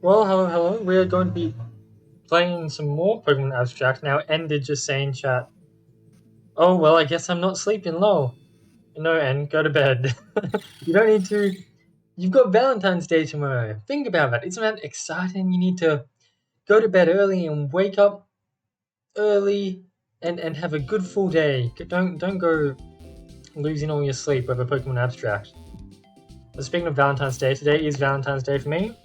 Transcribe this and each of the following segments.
Well, hello. We are going to be playing some more Pokemon Abstract now. Ended just saying chat. Oh well, I guess I'm not sleeping. Low. No, and go to bed. You don't need to. You've got Valentine's Day tomorrow. Think about that. Isn't that exciting? You need to go to bed early and wake up early and have a good full day. Don't go losing all your sleep over Pokemon Abstract. But speaking of Valentine's Day, today is Valentine's Day for me.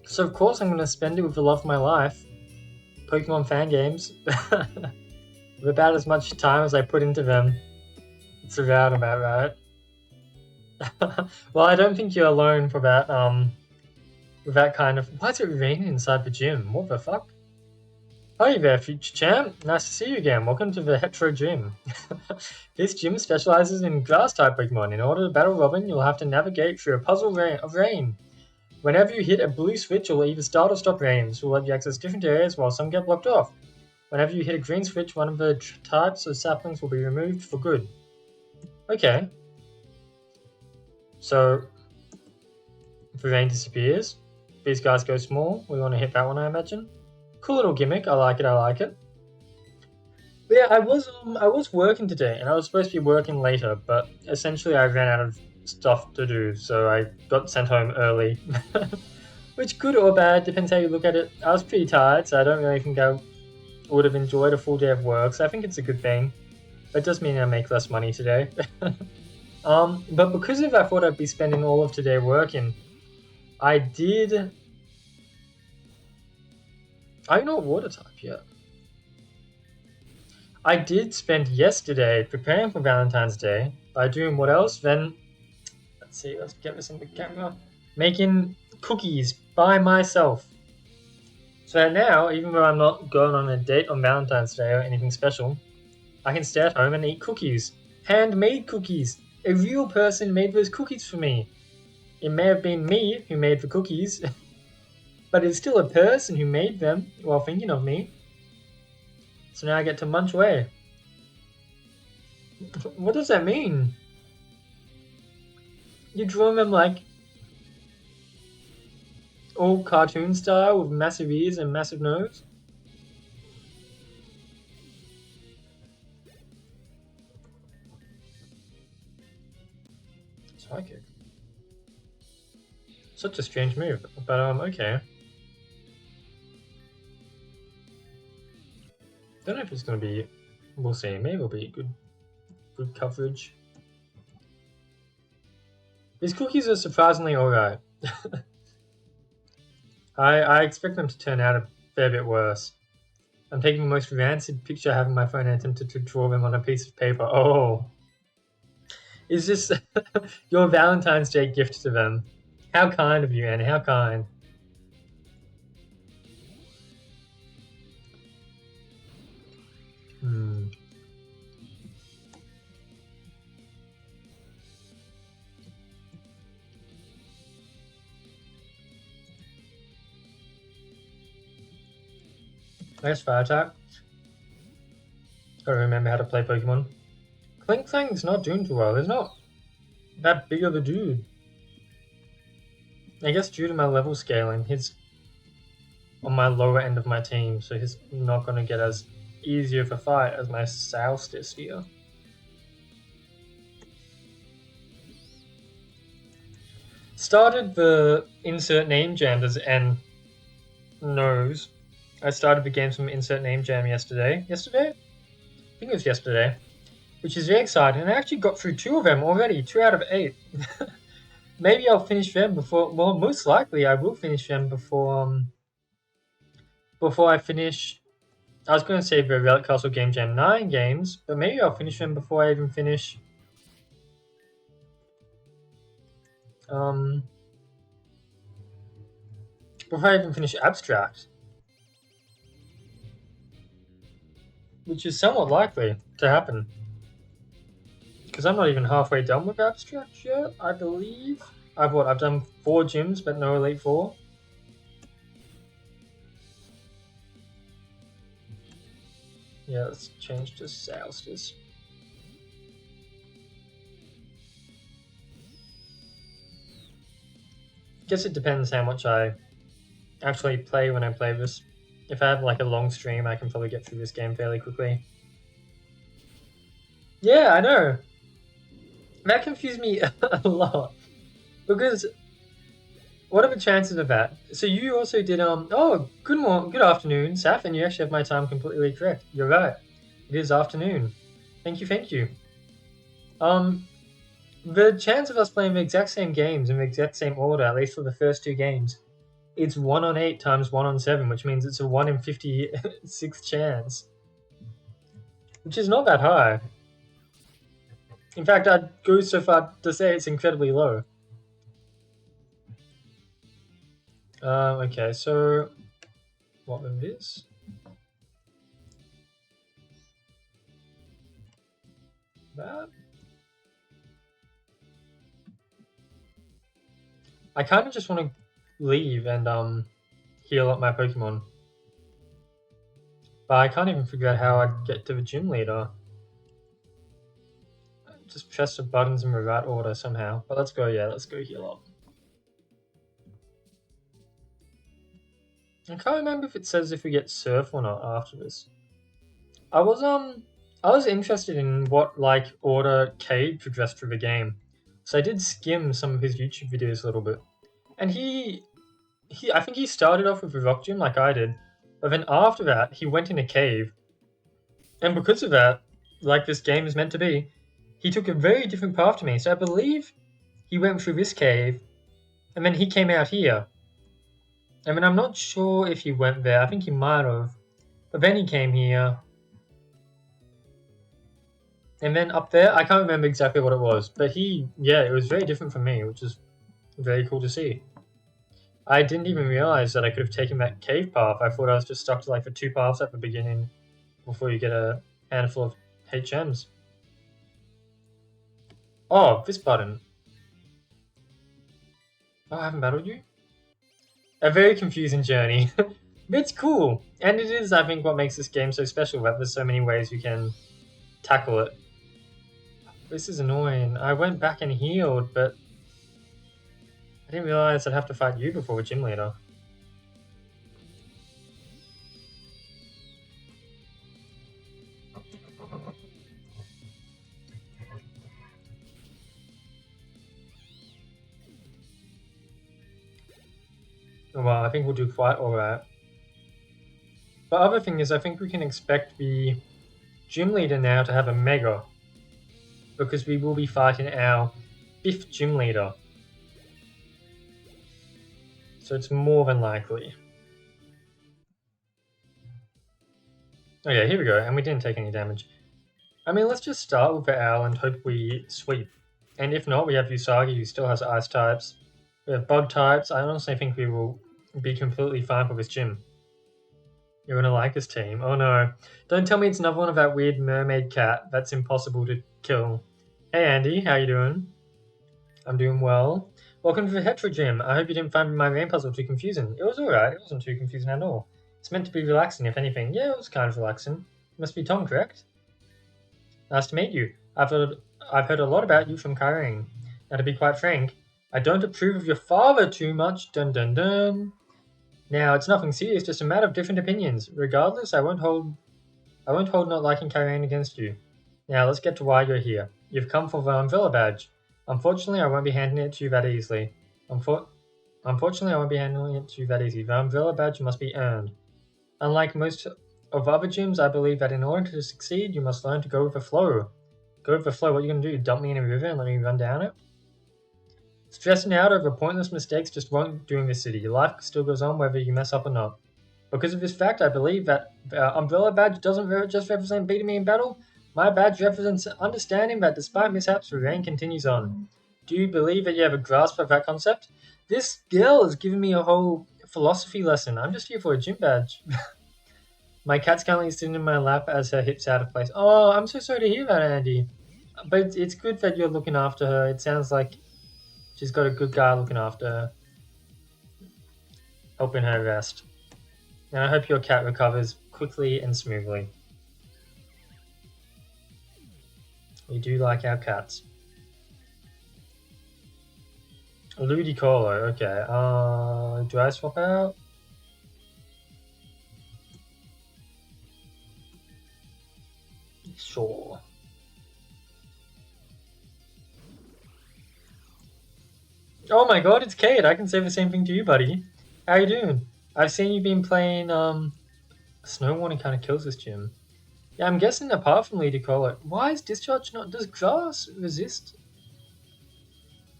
So of course I'm going to spend it with the love of my life. Pokemon fan games. With about as much time as I put into them. It's about right. Well, I don't think you're alone for that. With that kind of. Why is it raining inside the gym? What the fuck? Hi there, future champ. Nice to see you again. Welcome to the Hetero Gym. This gym specializes in grass-type Pokemon. In order to battle Robin, you'll have to navigate through a puzzle of rain. Whenever you hit a blue switch, you'll either start or stop rain. This will let you access different areas while some get blocked off. Whenever you hit a green switch, one of the types of saplings will be removed for good. Okay. So, if the rain disappears, these guys go small. We want to hit that one, I imagine. Cool little gimmick. I like it. But yeah, I was working today, and I was supposed to be working later, but essentially I ran out of stuff to do, so I got sent home early. Which good or bad, depends how you look at it. I was pretty tired, so I don't really think I would have enjoyed a full day of work, so I think it's a good thing. It does mean I make less money today. But because of I thought I'd be spending all of today working, I did. I'm not water type yet. I did spend yesterday preparing for Valentine's Day by doing what else? Then, let's see, let's get this in the camera. Making cookies by myself. So now, even though I'm not going on a date on Valentine's Day or anything special, I can stay at home and eat cookies. Handmade cookies. A real person made those cookies for me. It may have been me who made the cookies, but it's still a person who made them while thinking of me. So now I get to munch away. What does that mean? You draw them like all cartoon style with massive ears and massive nose? Psychic. Such a strange move, but okay. Don't know if it's gonna be. We'll see. Maybe it'll be good coverage. These cookies are surprisingly alright. I expect them to turn out a fair bit worse. I'm taking the most rancid picture I have on my phone and attempted to draw them on a piece of paper. Oh. Is this your Valentine's Day gift to them? How kind of you, Annie. How kind. Hmm. Nice fire type. Gotta remember how to play Pokemon. Clink Clank's not doing too well. He's not that big of a dude. I guess due to my level scaling, he's on my lower end of my team, so he's not going to get as easy of a fight as my Solstice here. Started the insert name jam as N knows. I started the games from insert name jam yesterday. Yesterday? I think it was yesterday. Which is very exciting. I actually got through 2 of them already. 2 out of 8. Maybe I'll finish them before. Well, most likely I will finish them before I finish. I was going to say the Relic Castle Game Jam 9 games, but maybe I'll finish them before I even finish. Before I even finish Abstract, which is somewhat likely to happen. Because I'm not even halfway done with Abstract yet, I believe. I've done 4 gyms, but no Elite Four. Yeah, let's change to Solstice. Guess it depends how much I actually play when I play this. If I have like a long stream, I can probably get through this game fairly quickly. Yeah, I know. That confused me a lot because what are the chances of that? So you also did oh, good afternoon, Saf, and you actually have my time completely correct. You're right. It is afternoon. Thank you. Um the chance of us playing the exact same games in the exact same order, at least for the first two games, it's 1 on 8 times 1 on 7, which means it's a 1 in 56 chance. Which is not that high. In fact, I'd go so far to say it's incredibly low. Okay, so what was this? That? I kind of just want to leave and heal up my Pokemon. But I can't even figure out how I'd get to the gym leader. Just press the buttons in the right order somehow. But let's go, yeah, let's go heal up. I can't remember if it says if we get Surf or not after this. I was interested in what like order Cade progressed through the game. So I did skim some of his YouTube videos a little bit. And I think he started off with the rock gym like I did, but then after that he went in a cave. And because of that, like this game is meant to be, he took a very different path to me. So I believe he went through this cave, and then he came out here. I mean, I'm not sure if he went there. I think he might have. But then he came here. And then up there, I can't remember exactly what it was. But yeah, it was very different from me, which is very cool to see. I didn't even realize that I could have taken that cave path. I thought I was just stuck to like the two paths at the beginning before you get a handful of HMs. Oh, this button. Oh, I haven't battled you? A very confusing journey. But it's cool. And it is, I think, what makes this game so special, that there's so many ways you can tackle it. This is annoying. I went back and healed, but I didn't realize I'd have to fight you before a gym leader. Well, I think we'll do quite alright. The other thing is, I think we can expect the gym leader now to have a Mega, because we will be fighting our 5th gym leader. So it's more than likely. Okay, here we go, and we didn't take any damage. I mean, let's just start with the owl and hope we sweep. And if not, we have Usagi, who still has ice types. We have bug types. I honestly think we will be completely fine for this gym. You're gonna like this team. Oh no. Don't tell me it's another one of that weird mermaid cat that's impossible to kill. Hey Andy, how you doing? I'm doing well. Welcome to the Hetero Gym. I hope you didn't find my main puzzle too confusing. It was alright, it wasn't too confusing at all. It's meant to be relaxing, if anything. Yeah, it was kind of relaxing. You must be Tom, correct? Nice to meet you. I've heard a lot about you from Kyrene. Now to be quite frank, I don't approve of your father too much. Dun dun dun. Now, it's nothing serious, just a matter of different opinions. Regardless, I won't hold not liking Kyrene against you. Now, let's get to why you're here. You've come for the Umbrella Badge. Unfortunately, I won't be handing it to you that easily. Unfortunately, I won't be handing it to you that easily. The Umbrella Badge must be earned. Unlike most of other gyms, I believe that in order to succeed, you must learn to go with the flow. Go with the flow. What are you going to do? Dump me in a river and let me run down it? Stressing out over pointless mistakes just won't do in this city. Life still goes on whether you mess up or not. Because of this fact, I believe that Umbrella Badge doesn't just represent beating me in battle. My badge represents understanding that despite mishaps, the reign continues on. Do you believe that you have a grasp of that concept? This girl is giving me a whole philosophy lesson. I'm just here for a gym badge. My cat's currently sitting in my lap as her hips out of place. Oh, I'm so sorry to hear that, Andy. But it's good that you're looking after her. It sounds like she's got a good guy looking after her, helping her rest. And I hope your cat recovers quickly and smoothly. We do like our cats. Ludicolo, okay. Do I swap out? Sure. Oh my god, it's Kate. I can say the same thing to you, buddy. How you doing? I've seen you've been playing, Snow Warning kind of kills this gym. Yeah, I'm guessing apart from Leader Collar, why is Discharge not... Does Grass resist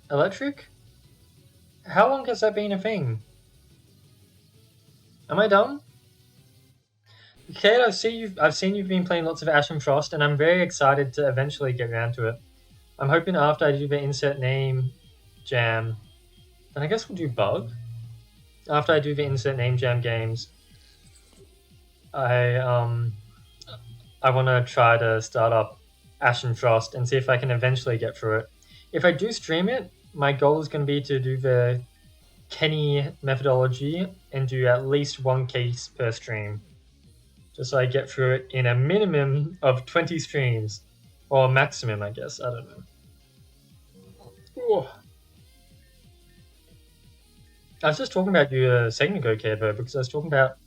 Electric? How long has that been a thing? Am I dumb? Kate, I've seen you've been playing lots of Ash and Frost, and I'm very excited to eventually get around to it. I'm hoping after I do the insert name jam, then I guess we'll do Bug. After I do the insert name jam games, I want to try to start up Ash and Frost and see if I can eventually get through it. If I do stream it, my goal is going to be to do the Kenny methodology and do at least one case per stream, just so I get through it in a minimum of 20 streams, or maximum, I guess. I don't know. Ooh. I was just talking about you a second ago, Kabo, because I was talking about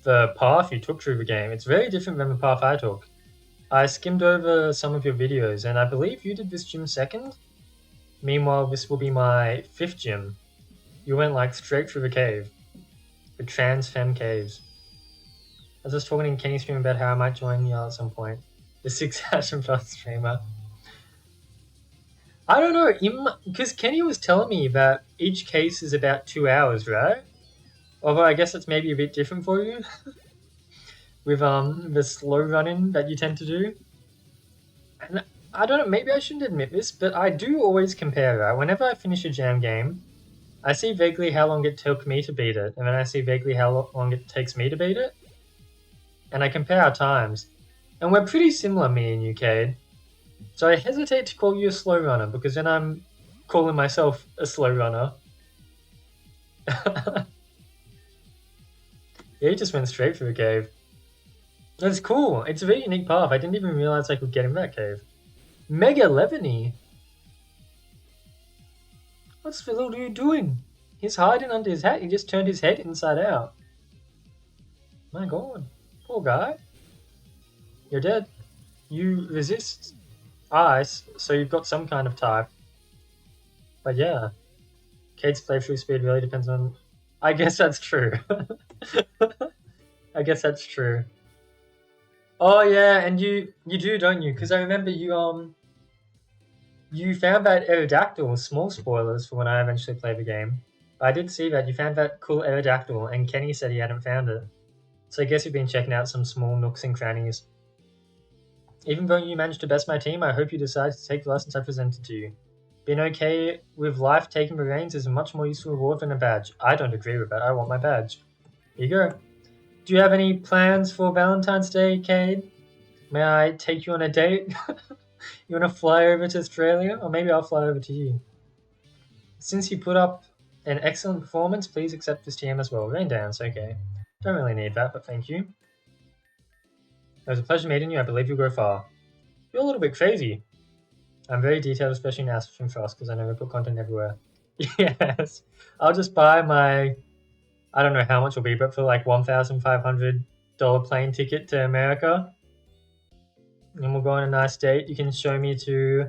the path you took through the game. It's very different than the path I took. I skimmed over some of your videos, and I believe you did this gym second. Meanwhile, this will be my 5th gym. You went like straight through the cave. The Trans Femme Caves. I was just talking in Kenny's stream about how I might join you at some point. The 6 Ash and Frost streamer. I don't know, because Kenny was telling me that each case is about 2 hours, right? Although I guess it's maybe a bit different for you. With the slow running that you tend to do. And I don't know, maybe I shouldn't admit this, but I do always compare, right? Whenever I finish a jam game, I see vaguely how long it took me to beat it, and then I see vaguely how long it takes me to beat it. And I compare our times. And we're pretty similar, me and you, Cade. So I hesitate to call you a slow runner, because then I'm calling myself a slow runner. Yeah, he just went straight through the cave. That's cool. It's a very unique path. I didn't even realize I could get in that cave. Mega Levany? What's the little dude doing? He's hiding under his hat. He just turned his head inside out. My god. Poor guy. You're dead. You resist ice, so you've got some kind of type. But yeah. Kate's playthrough speed really depends on... I guess that's true. I guess that's true. Oh yeah, and you do, don't you? Because I remember you found that Aerodactyl, small spoilers for when I eventually play the game. I did see that you found that cool Aerodactyl, and Kenny said he hadn't found it. So I guess you've been checking out some small nooks and crannies. Even though you managed to best my team, I hope you decide to take the lessons I presented to you. Being okay with life taking the reins is a much more useful reward than a badge. I don't agree with that. I want my badge. Here you go. Do you have any plans for Valentine's Day, Cade? May I take you on a date? You want to fly over to Australia? Or maybe I'll fly over to you. Since you put up an excellent performance, please accept this TM as well. Rain dance, okay. Don't really need that, but thank you. It was a pleasure meeting you. I believe you'll go far. You're a little bit crazy. I'm very detailed, especially in Ash and Frost, because I know we put content everywhere. Yes. I'll just buy my... I don't know how much it'll be, but for like $1,500 plane ticket to America. And we'll go on a nice date. You can show me to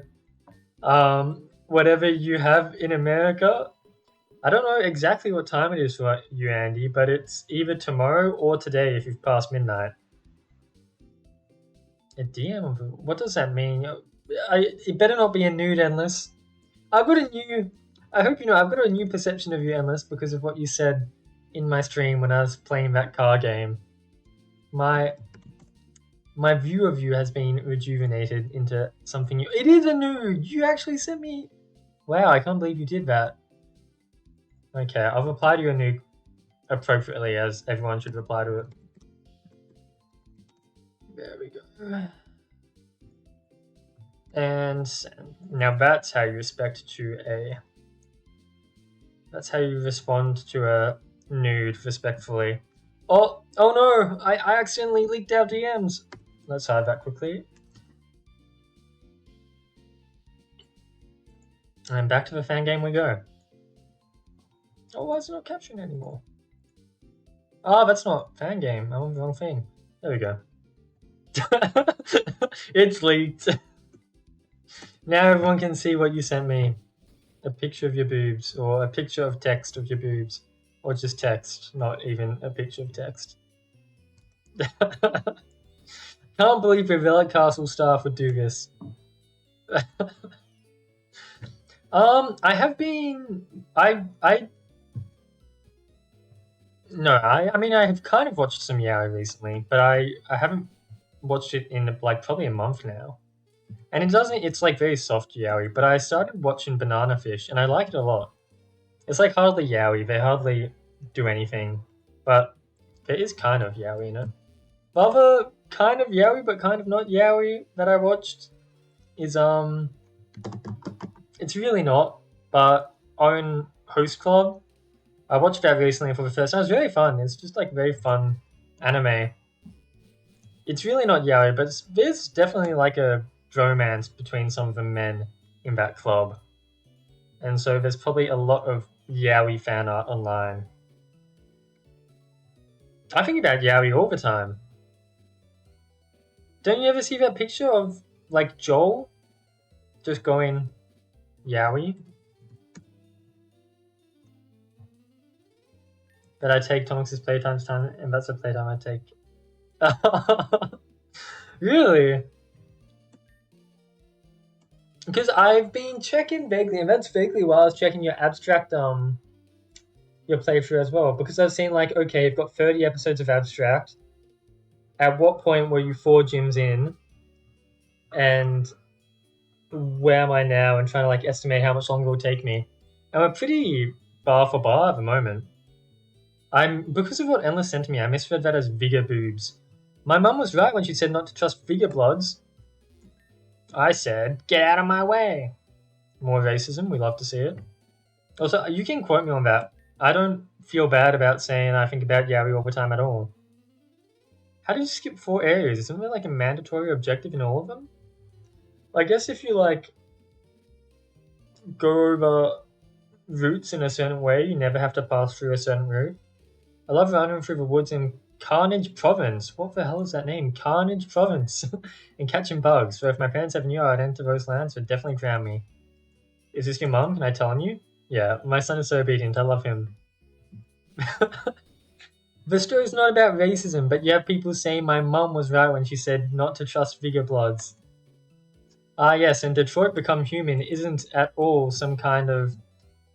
whatever you have in America. I don't know exactly what time it is for you, Andy, but it's either tomorrow or today if you've passed midnight. A DM? What does that mean? It better not be a nude, Endless. I've got a new... I hope you know, I've got a new perception of you, Endless, because of what you said in my stream when I was playing that car game. My view of you has been rejuvenated into something new. It is a nude! You actually sent me... Wow, I can't believe you did that. Okay, I'll reply to your nude appropriately, as everyone should reply to it. There we go. And now that's how you That's how you respond to a nude respectfully. Oh no! I accidentally leaked our DMs. Let's hide that quickly. And back to the fan game we go. Oh, why is it not capturing anymore? Oh, that's not fan game. I'm on the wrong thing. There we go. It's leaked. Now everyone can see what you sent me. A picture of your boobs, or a picture of text of your boobs. Or just text, not even a picture of text. Can't believe Relic Castle staff would do this. I have been. No, I mean, I have kind of watched some Yaoi recently, but I haven't watched it in like probably a month now. And it doesn't. It's like very soft yaoi. But I started watching Banana Fish, and I like it a lot. It's like hardly yaoi. They hardly do anything, but there is kind of yaoi in it. The other kind of yaoi, but kind of not yaoi that I watched is it's really not. But Own Host Club. I watched that recently for the first time. It was very fun. It's just like very fun anime. It's really not yaoi, but there's definitely like a romance between some of the men in that club. And so there's probably a lot of yaoi fan art online. I think about yaoi all the time. Don't you ever see that picture of like Joel just going yaoi? That I take Tonks' playtime's time, and that's a playtime I take. Really? Because I've been checking vaguely, and that's vaguely while I was checking your abstract your playthrough as well. Because I've seen like, okay, you've got 30 episodes of abstract. At what point were you 4 gyms in? And where am I now? And trying to like estimate how much longer it will take me. And we're pretty bar for bar at the moment. Because of what Endless sent me, I misread that as vigor boobs. My mum was right when she said not to trust vigor bloods. I said, get out of my way. More racism, we love to see it. Also, you can quote me on that. I don't feel bad about saying I think about yaoi all the time at all. How do you skip 4 areas? Isn't there like a mandatory objective in all of them? I guess if you like go over routes in a certain way, you never have to pass through a certain route. I love running through the woods in Carnage Province. What the hell is that name? Carnage Province. And catching bugs. So if my parents ever knew I'd enter those lands, they'd definitely drown me. Is this your mum? Can I tell him you? Yeah, my son is so obedient. I love him. The story's not about racism, but you have people saying my mum was right when she said not to trust vigor bloods. Ah, yes, and Detroit Become Human isn't at all some kind of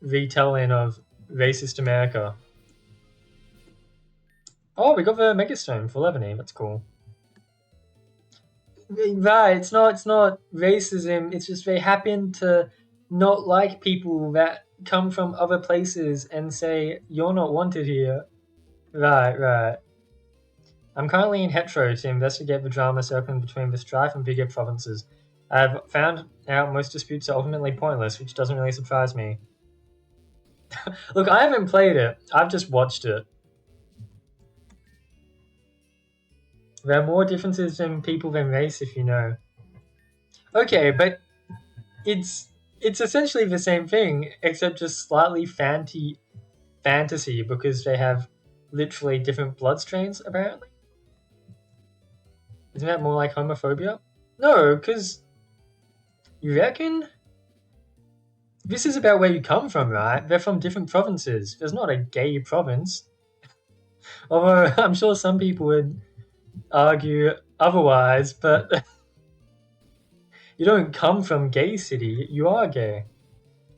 retelling of racist America. Oh, we got the Megastone for Lebanon. That's cool. Right, it's not racism. It's just they happen to not like people that come from other places and say you're not wanted here. Right. I'm currently in Hetro to investigate the drama circling between the strife and bigger provinces. I've found out most disputes are ultimately pointless, which doesn't really surprise me. Look, I haven't played it. I've just watched it. There are more differences in people than race, if you know. Okay, but it's essentially the same thing, except just slightly fantasy because they have literally different blood strains. Apparently, isn't that more like homophobia? No, because you reckon this is about where you come from, right? They're from different provinces. There's not a gay province. Although I'm sure some people would argue otherwise, but you don't come from gay city, you are gay.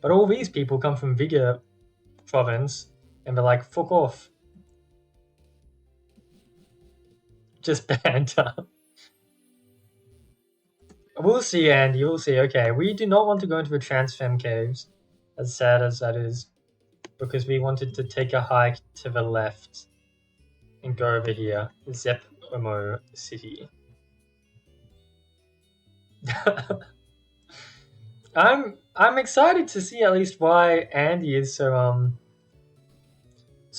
But all these people come from Vigor province, and they're like, fuck off. Just banter. We'll see, Andy, we'll see. Okay, we do not want to go into the Transfem Caves, as sad as that is, because we wanted to take a hike to the left and go over here, Zepmo City. I'm excited to see at least why Andy is so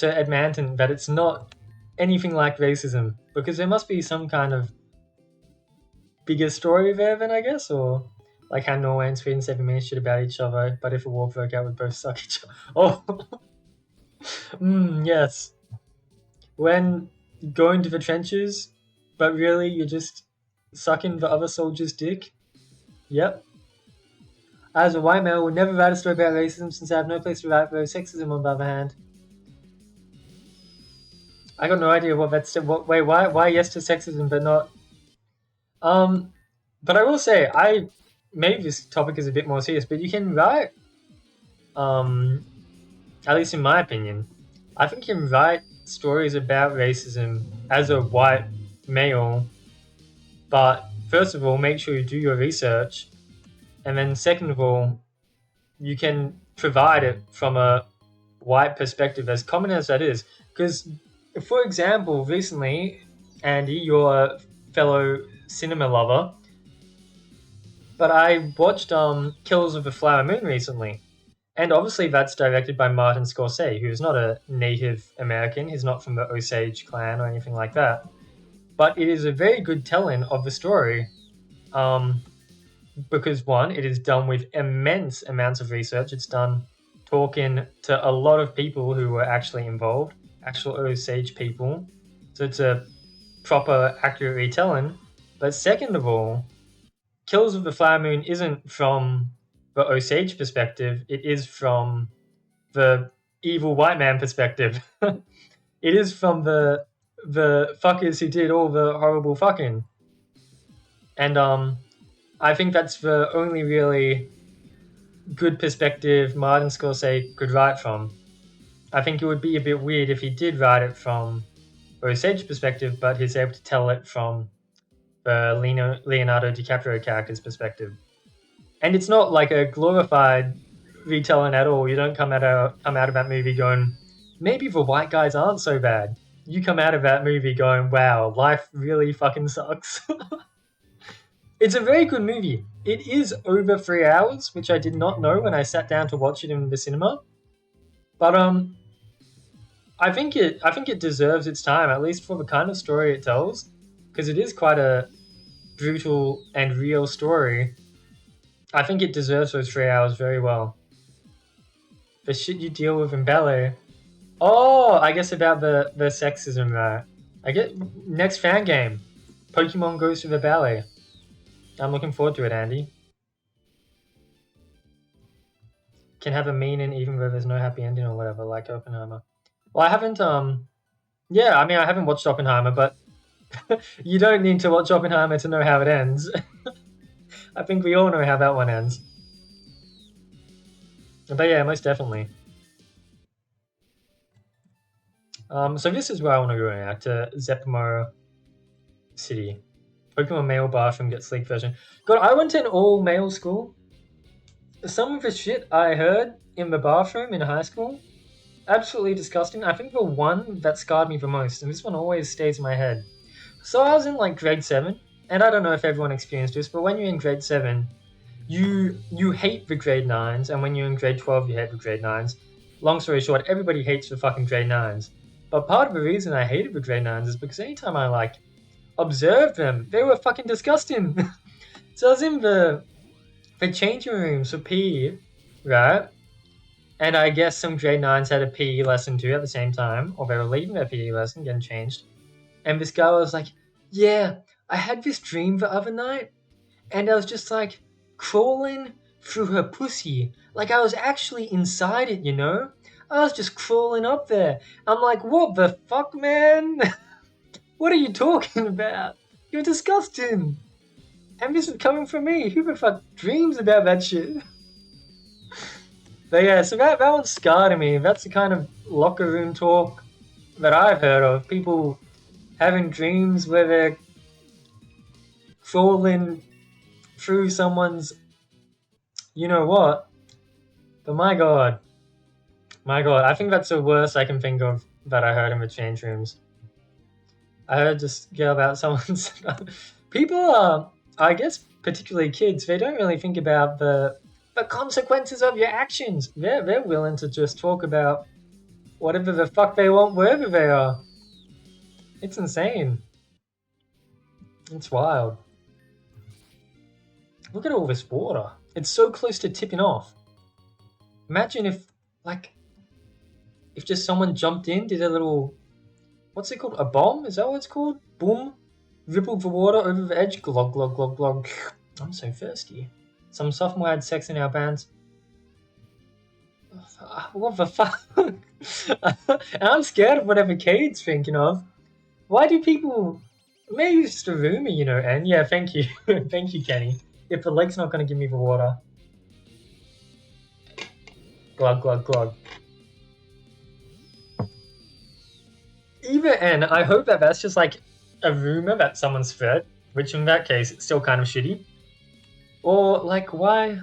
adamant that it's not anything like racism, because there must be some kind of bigger story there then, I guess, or like how Norway and Sweden say the mean shit about each other, but if a war broke out, we'd both suck each other. Oh, yes. When going to the trenches, but really you're just sucking the other soldier's dick. Yep. As a white male, would never write a story about racism since I have no place to write about sexism. On the other hand, I got no idea what that's. Wait, why yes to sexism but not? Um, but I will say, maybe this topic is a bit more serious, but you can write, um, at least in my opinion, I think you can write stories about racism as a white male. But first of all, make sure you do your research, and then second of all, you can provide it from a white perspective, as common as that is. Because, for example, recently, Andy, you're a fellow cinema lover, but I watched Killers of the Flower Moon recently. And obviously, that's directed by Martin Scorsese, who's not a Native American. He's not from the Osage clan or anything like that. But it is a very good telling of the story. Um, because one, it is done with immense amounts of research. It's done talking to a lot of people who were actually involved, actual Osage people. So it's a proper, accurate retelling. But second of all, Kills of the Flower Moon isn't from the Osage perspective. It is from the evil white man perspective. It is from the fuckers who did all the horrible fucking. And I think that's the only really good perspective Martin Scorsese could write from. I think it would be a bit weird if he did write it from Osage perspective, but he's able to tell it from the Leonardo DiCaprio character's perspective. And it's not like a glorified retelling at all. You don't come out of that movie going, maybe the white guys aren't so bad. You come out of that movie going, wow, life really fucking sucks. It's a very good movie. It is over 3 hours, which I did not know when I sat down to watch it in the cinema. But I think it deserves its time, at least for the kind of story it tells, because it is quite a brutal and real story. I think it deserves those 3 hours very well. The shit you deal with in ballet. Oh, I guess about the sexism, right? I get next fan game. Pokemon goes to the ballet. I'm looking forward to it, Andy. Can have a meaning even though there's no happy ending or whatever, like Oppenheimer. Well, I haven't. Yeah, I mean, I haven't watched Oppenheimer, but you don't need to watch Oppenheimer to know how it ends. I think we all know how that one ends. But yeah, most definitely. So this is where I want to go now, to Zeppamo City. Pokemon male bathroom gets sleek version. God, I went to an all male school. Some of the shit I heard in the bathroom in high school, absolutely disgusting. I think the one that scarred me the most, and this one always stays in my head. So I was in like grade 7, and I don't know if everyone experienced this, but when you're in grade 7, you hate the grade 9s, and when you're in grade 12, you hate the grade 9s. Long story short, everybody hates the fucking grade 9s. But part of the reason I hated the grade 9s is because anytime I like observed them, they were fucking disgusting. So I was in the changing rooms for PE, right? And I guess some grade 9s had a PE lesson too at the same time, or they were leaving their PE lesson, getting changed. And this guy was like, yeah, I had this dream the other night, and I was just like crawling through her pussy. Like I was actually inside it, you know? I was just crawling up there. I'm like, what the fuck, man? What are you talking about? You're disgusting. And this is coming from me. Who the fuck dreams about that shit? But yeah, so that one scarred me. That's the kind of locker room talk that I've heard of. People having dreams where they're crawling through someone's you know what. But my god, I think that's the worst I can think of that I heard in the change rooms. I heard just get about someone's people are, I guess, particularly kids. They don't really think about the consequences of your actions. They're willing to just talk about whatever the fuck they want wherever they are. It's insane. It's wild. Look at all this water. It's so close to tipping off. Imagine if just someone jumped in, did a little, what's it called? A bomb? Is that what it's called? Boom? Rippled the water over the edge. Glog, glog, glog, glog. I'm so thirsty. Some sophomore had sex in our pants. What the fuck? And I'm scared of whatever Cade's thinking of. Why do people... Maybe it's just a rumor, you know, and yeah, thank you. Thank you, Kenny. If the lake's not going to give me the water. Glug, glug, glug. Either and I hope that that's just like a rumor that someone's spread, which in that case, it's still kind of shitty. Or like, why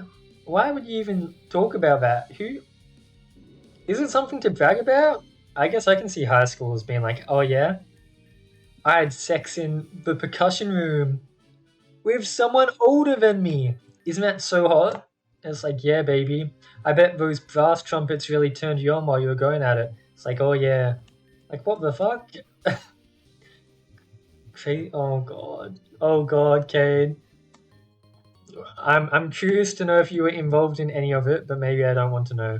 would you even talk about that? Who... Is it something to brag about? I guess I can see high schoolers being like, oh yeah, I had sex in the percussion room with someone older than me. Isn't that so hot? And it's like, yeah, baby. I bet those brass trumpets really turned you on while you were going at it. It's like, oh yeah. Like, what the fuck? Oh god. Oh god, Cade. I'm curious to know if you were involved in any of it, but maybe I don't want to know.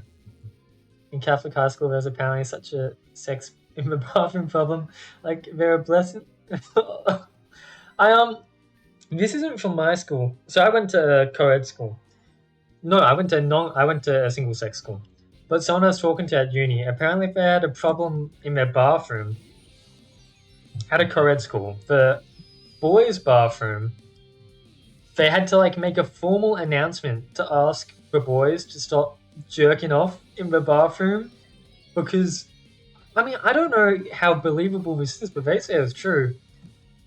In Catholic high school, there's apparently such a sex in the bathroom problem. Like, they're a blessing. This isn't from my school. So I went to a co-ed school. No, I went to a single sex school. But someone I was talking to at uni, apparently they had a problem in their bathroom at a co-ed school. The boys' bathroom, they had to like make a formal announcement to ask the boys to stop jerking off in the bathroom because, I mean, I don't know how believable this is, but they say it's true.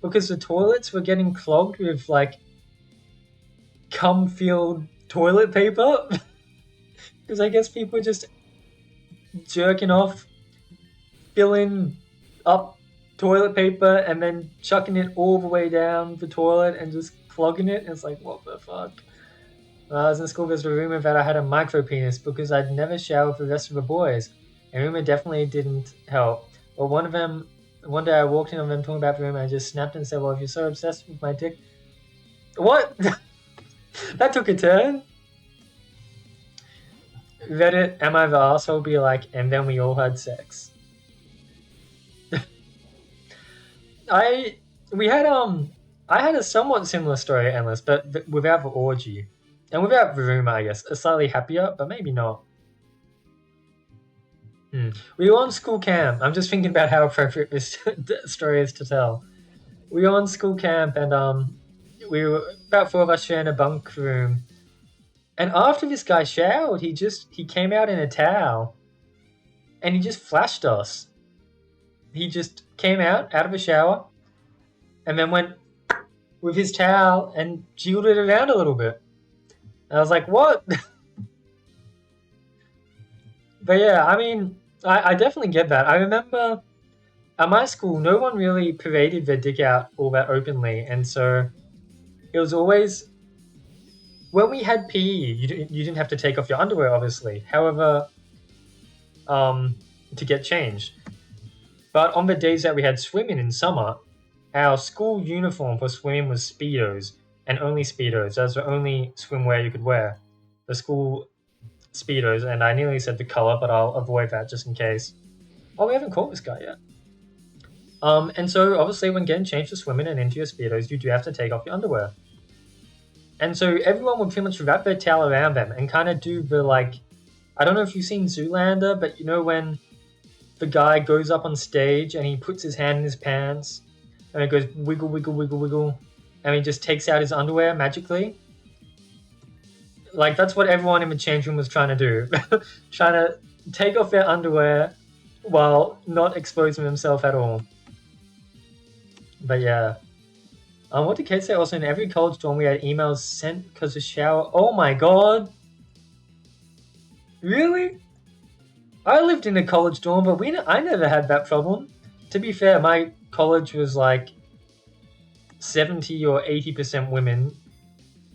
Because the toilets were getting clogged with like cum-filled toilet paper. Because I guess people are just jerking off, filling up toilet paper, and then chucking it all the way down the toilet and just clogging it. And it's like, what the fuck? When I was in school, there's a rumor that I had a micro penis because I'd never shower with the rest of the boys. And rumor definitely didn't help. But one day I walked in on them talking about the rumor and I just snapped and said, well, if you're so obsessed with my dick... What? That took a turn. Reddit, am I the asshole? Be like, and then we all had sex. I had a somewhat similar story, Endless, but without the orgy. And without the rumor, I guess. A slightly happier, but maybe not. We were on school camp. I'm just thinking about how appropriate this story is to tell. We were on school camp and we were about 4 of us sharing a bunk room. And after this guy showered, he came out in a towel and he just flashed us. He just came out of a shower and then went with his towel and jiggled it around a little bit. And I was like, what? But yeah, I mean, I definitely get that. I remember at my school, no one really paraded their dick out all that openly. And so it was always, when we had PE, you didn't have to take off your underwear, obviously. However, to get changed. But on the days that we had swimming in summer, our school uniform for swimming was Speedos, and only Speedos. That's the only swimwear you could wear. The school Speedos, and I nearly said the color, but I'll avoid that just in case. Oh, we haven't caught this guy yet. And so obviously when getting changed to swimming and into your Speedos, you do have to take off your underwear. And so everyone would pretty much wrap their towel around them and kind of do the like, I don't know if you've seen Zoolander, but you know when the guy goes up on stage and he puts his hand in his pants and it goes wiggle, wiggle, wiggle, wiggle, and he just takes out his underwear magically. Like, that's what everyone in the change room was trying to do. Trying to take off their underwear while not exposing themselves at all. But yeah. What did Kate say? Also, in every college dorm, we had emails sent because of shower. Oh my god! Really? I lived in a college dorm, but I never had that problem. To be fair, my college was like 70 or 80% women.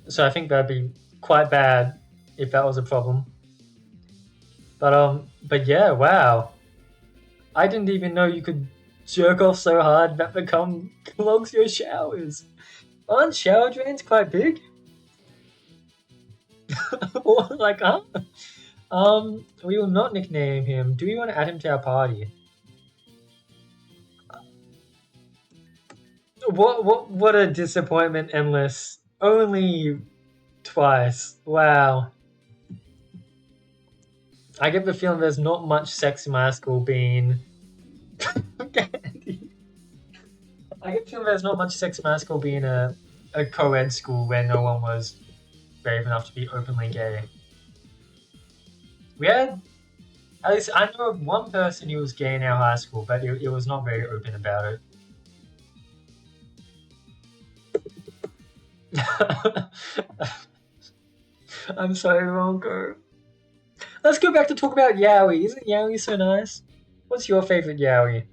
So I think that'd be quite bad if that was a problem. But yeah, wow. I didn't even know you could jerk off so hard that the cum clogs your showers. Aren't shower drains quite big? Or like, huh? We will not nickname him. Do we want to add him to our party? What a disappointment, Endless. Only twice. Wow. I get the feeling there's not much sex in my school being. I get the feeling there's not much sex in my school being a co-ed school where no one was brave enough to be openly gay. We had, at least I know of one person who was gay in our high school, but it was not very open about it. I'm sorry, Ronko. Let's go back to talk about Yaoi. Isn't Yaoi so nice? What's your favorite Yaoi?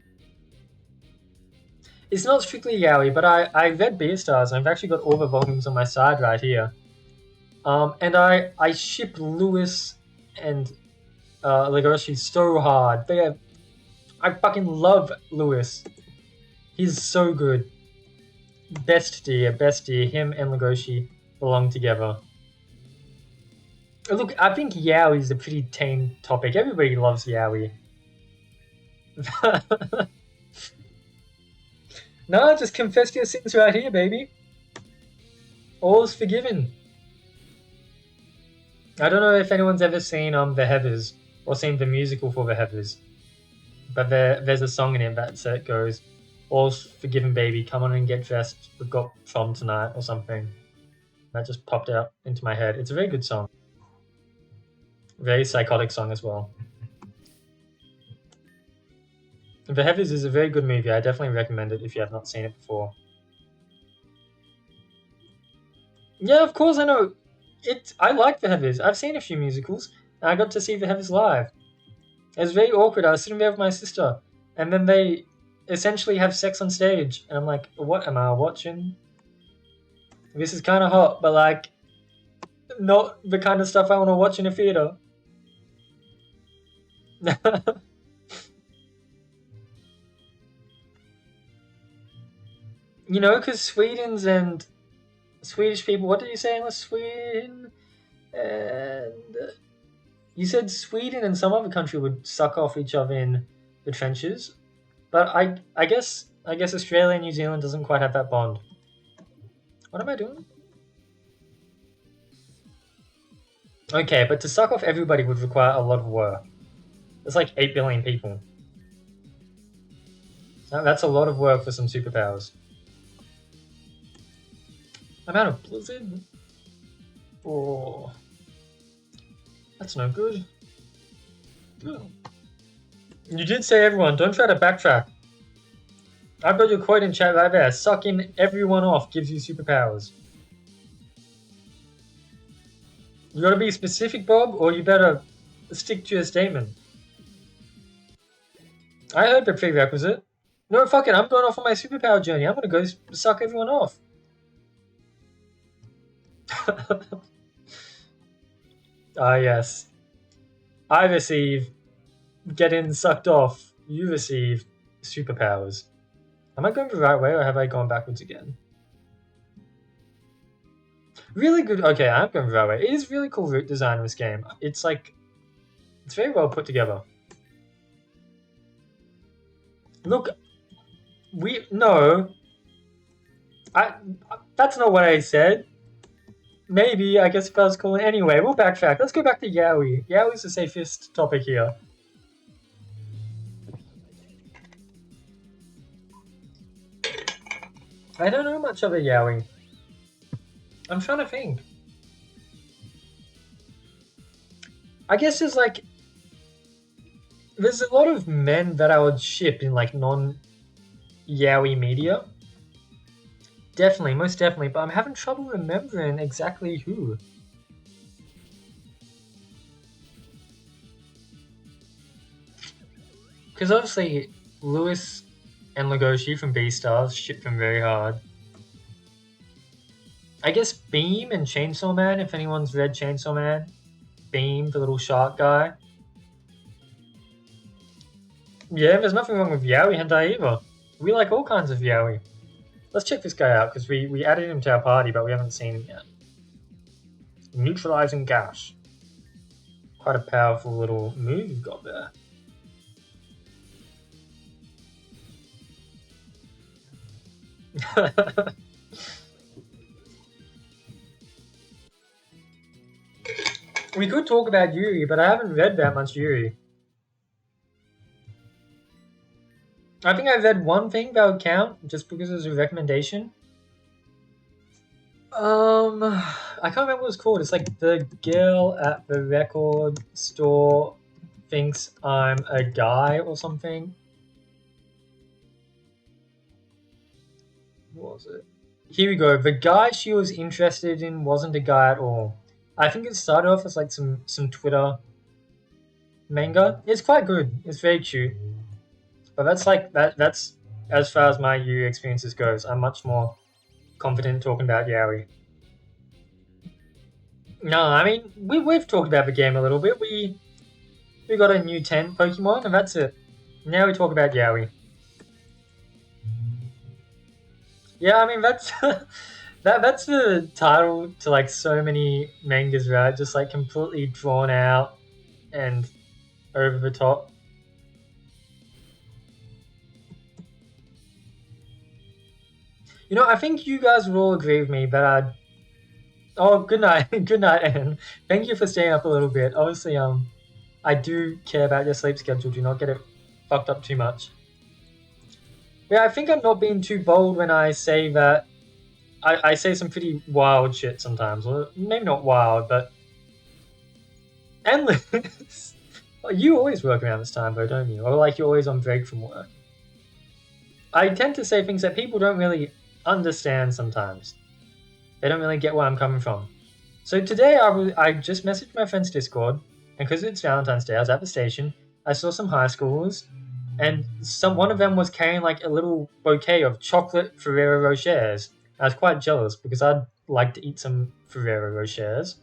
It's not strictly Yaoi, but I read Beastars and I've actually got all the volumes on my side right here. And I ship Lewis and Legoshi so hard. I fucking love Lewis. He's so good. Best dear. Him and Legoshi belong together. Look, I think Yaoi is a pretty tame topic. Everybody loves Yaoi. No, just confess your sins right here, baby. All's forgiven. I don't know if anyone's ever seen The Heathers or seen the musical for The Heathers, but there's a song in it that goes, "All's forgiven, baby. Come on and get dressed. We've got prom tonight," or something. That just popped out into my head. It's a very good song. Very psychotic song as well. The Heathers is a very good movie. I definitely recommend it if you have not seen it before. Yeah, of course I know. I like The Heathers. I've seen a few musicals, and I got to see The Heathers live. It was very awkward. I was sitting there with my sister, and then they essentially have sex on stage, and I'm like, "What am I watching? This is kind of hot, but like, not the kind of stuff I want to watch in a theater." You know, because Sweden's and Swedish people. What did you say? Was Sweden and you said Sweden and some other country would suck off each other in the trenches, but I guess Australia and New Zealand doesn't quite have that bond. What am I doing? Okay, but to suck off everybody would require a lot of work. There's like 8 billion people. That's a lot of work for some superpowers. I'm out of Blizzard. Oh, that's no good. You did say everyone. Don't try to backtrack. I've got your quote in chat right there. Sucking everyone off gives you superpowers. You gotta be specific, Bob, or you better stick to your statement. I heard the prerequisite. No, fuck it. I'm going off on my superpower journey. I'm gonna go suck everyone off. Ah, yes. I receive getting sucked off. You receive superpowers. Am I going the right way or have I gone backwards again? Really good. Okay, I'm going the right way. It is really cool route design in this game. It's like, it's very well put together. Look, no. That's not what I said. Maybe, I guess if I was calling. Anyway, we'll backtrack. Let's go back to Yaoi. Yaoi's the safest topic here. I don't know much of a Yaoi. I'm trying to think. I guess there's like, there's a lot of men that I would ship in like non-Yaoi media. Definitely, most definitely, but I'm having trouble remembering exactly who. Because obviously, Lewis and Legoshi from Beastars ship them very hard. I guess Beam and Chainsaw Man, if anyone's read Chainsaw Man. Beam, the little shark guy. Yeah, there's nothing wrong with Yaoi hentai either. We like all kinds of Yaoi. Let's check this guy out, because we added him to our party, but we haven't seen him yet. Neutralizing gas. Quite a powerful little move you've got there. We could talk about Yuri, but I haven't read that much Yuri. I think I read one thing that would count just because it was a recommendation. I can't remember what it's called. It's like the girl at the record store thinks I'm a guy or something. What was it? Here we go. The guy she was interested in wasn't a guy at all. I think it started off as like some Twitter manga. It's quite good. It's very cute. But that's like that's as far as my Yu experiences goes. I'm much more confident talking about Yaoi. No, I mean we've talked about the game a little bit. We got a new 10 Pokemon and that's it. Now we talk about Yaoi. Yeah, I mean that's that's the title to like so many mangas, right? Just like completely drawn out and over the top. You know, I think you guys will all agree with me that oh, good night, good night, and thank you for staying up a little bit. Obviously, I do care about your sleep schedule. Do not get it fucked up too much. Yeah, I think I'm not being too bold when I say that I say some pretty wild shit sometimes. Well, maybe not wild, but endless. You always work around this time, though, don't you? Or like you're always on break from work. I tend to say things that people don't really understand sometimes. They don't really get where I'm coming from. So today I just messaged my friend's Discord, and because it's Valentine's Day, I was at the station. I saw some high schoolers, and one of them was carrying like a little bouquet of chocolate Ferrero Rochers. I was quite jealous because I'd like to eat some Ferrero Rochers.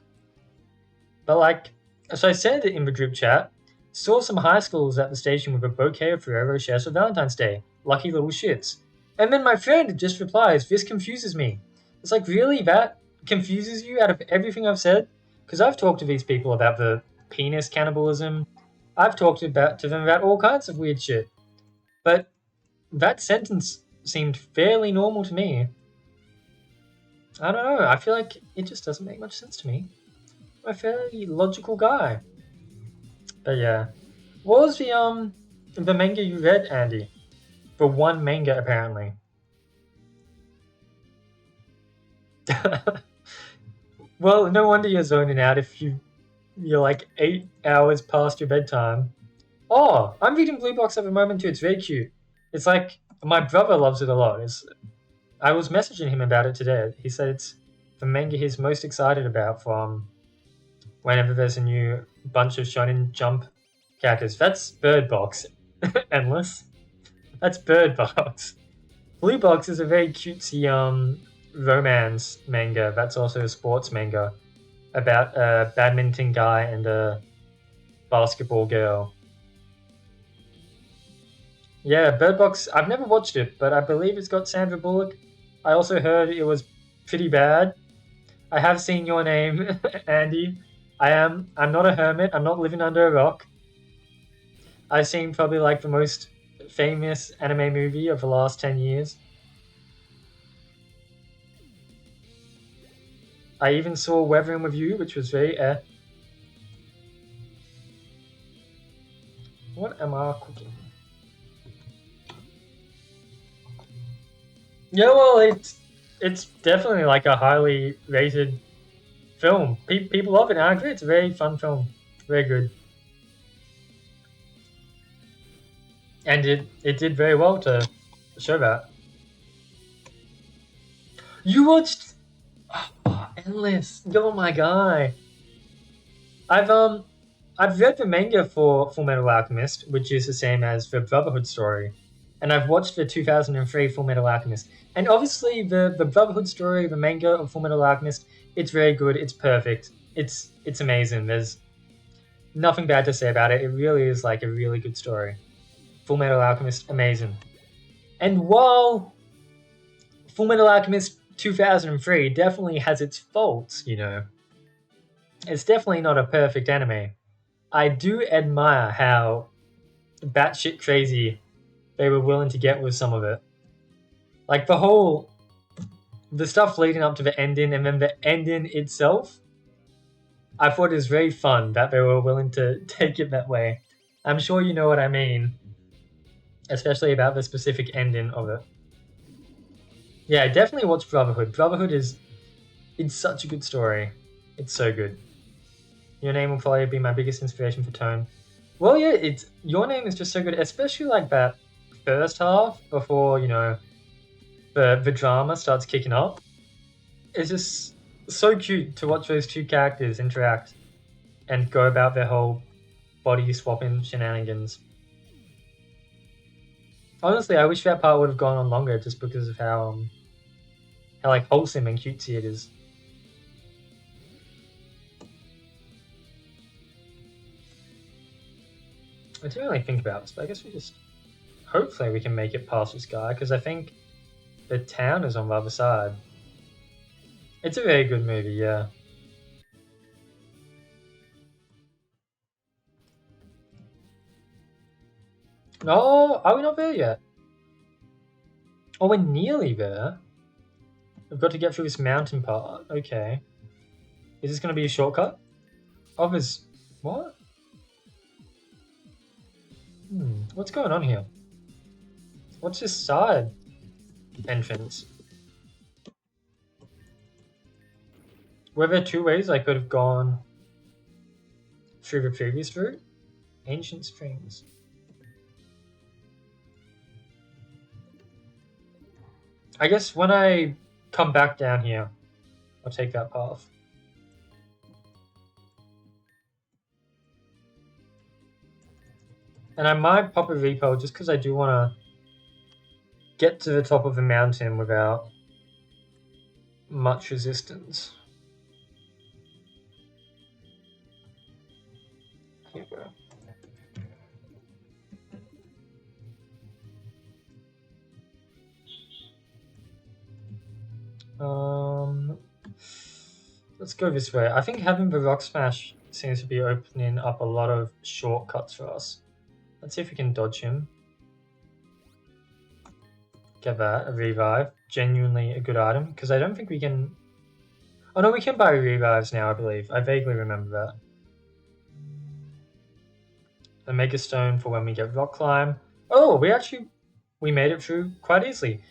But like, so I sent it in the group chat. Saw some high schoolers at the station with a bouquet of Ferrero Rochers for Valentine's Day. Lucky little shits. And then my friend just replies, "This confuses me." It's like, really? That confuses you out of everything I've said? Because I've talked to these people about the penis cannibalism. I've talked to them about all kinds of weird shit. But that sentence seemed fairly normal to me. I don't know. I feel like it just doesn't make much sense to me. I'm a fairly logical guy. But yeah. What was the manga you read, Andy? The one manga apparently. Well, no wonder you're zoning out if you're like 8 hours past your bedtime. Oh, I'm reading Blue Box at the moment too. It's very cute. It's like my brother loves it a lot. I was messaging him about it today. He said it's the manga he's most excited about from whenever there's a new bunch of Shonen Jump characters. That's Bird Box. Endless. That's Bird Box. Blue Box is a very cutesy romance manga. That's also a sports manga about a badminton guy and a basketball girl. Yeah, Bird Box. I've never watched it, but I believe it's got Sandra Bullock. I also heard it was pretty bad. I have seen Your Name, Andy. I'm not a hermit. I'm not living under a rock. I've seen probably like the most famous anime movie of the last 10 years. I even saw Weathering with You, which was very What am I cooking? Yeah, well, it's definitely like a highly rated film. People love it. And I agree. It's a very fun film. Very good. And it did very well to show that. You watched Endless. You're my guy. I've I've read the manga for Full Metal Alchemist, which is the same as the Brotherhood story, and I've watched the 2003 Full Metal Alchemist. And obviously, the Brotherhood story, the manga of Full Metal Alchemist, it's very good. It's perfect. It's amazing. There's nothing bad to say about it. It really is like a really good story. Full Metal Alchemist, amazing. And while Full Metal Alchemist 2003 definitely has its faults, you know, it's definitely not a perfect anime. I do admire how batshit crazy they were willing to get with some of it. Like the stuff leading up to the ending and then the ending itself, I thought it was very fun that they were willing to take it that way. I'm sure you know what I mean, especially about the specific ending of it. Yeah, definitely watch Brotherhood. Brotherhood it's such a good story. It's so good. Your Name will probably be my biggest inspiration for Tone. Well, yeah, it's Your Name is just so good, especially like that first half before the drama starts kicking up. It's just so cute to watch those two characters interact and go about their whole body swapping shenanigans. Honestly, I wish that part would have gone on longer just because of how like wholesome and cutesy it is. I didn't really think about this, but I guess we just hopefully we can make it past this guy because I think the town is on the other side. It's a very good movie, yeah. Oh, are we not there yet? Oh, we're nearly there. We've got to get through this mountain part. Okay. Is this going to be a shortcut? Oh, there's... What? What's going on here? What's this side entrance? Were there two ways I could have gone through the previous route? Ancient Springs. I guess when I come back down here, I'll take that path. And I might pop a repo just because I do want to get to the top of the mountain without much resistance. Here we go. Let's go this way. I think having the rock smash seems to be opening up a lot of shortcuts for us. Let's see if we can dodge him. Get that, a revive. Genuinely a good item, because I don't think we can... Oh no, we can buy revives now, I believe. I vaguely remember that. The Mega Stone for when we get rock climb. Oh, we made it through quite easily.